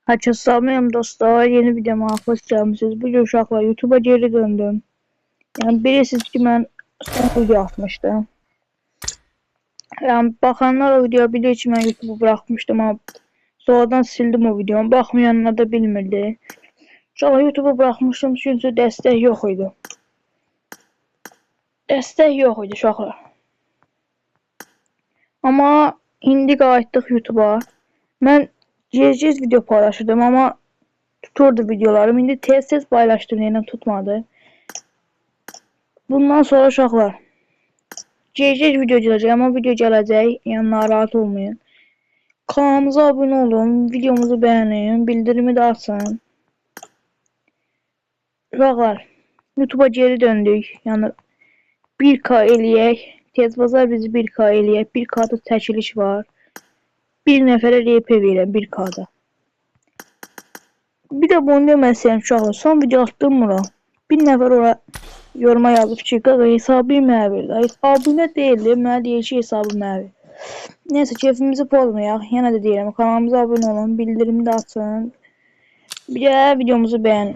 Herkese selam dostlar. Yeni videoma hoş geldiniz. Bugün uşaqlar YouTube'a geri döndüm. Yani bilirsiniz ki ben son video atmıştım. Yani bakanlar o video bilir ki ben YouTube'u bırakmıştım ama sonradan sildim o videomu. Bakmayanlar da bilmirdi. Uşaqlar YouTube'u bırakmıştım çünkü dəstək yox idi. Dəstək yox idi uşaqlar. Ama indi qayıtdıq YouTube'a. Ben gec video paylaşırdım ama tuturdu videolarım. İndi tez paylaştım yine tutmadı. Bundan sonra uşaqlar gec video gələcək, amma video gələcək, yəni narahat olmayın. Kanalımıza abunə olun, videomuzu bəyənin, bildirimi də açın. Uşaqlar YouTube'a geri döndük. Yəni 1K eləyək. Tez bazar bizi 1K eləyək. 1K'da çəkiliş var. Bir nəfərə RP verirəm 1K'da. Bir də bunu demək istəyirəm uşaqlar. Son video atdım bura. Bir nəfər ora yoruma yazıb ki, qaqa hesabı mənə verdi. Abunə deyildi, mənə deyir ki, hesabı mənə ver. Neyse keyfimizi pozmayaq. Yenə də deyirəm, kanalımıza abunə olun, bildirimi də açın. Bir də videomuzu bəyənin.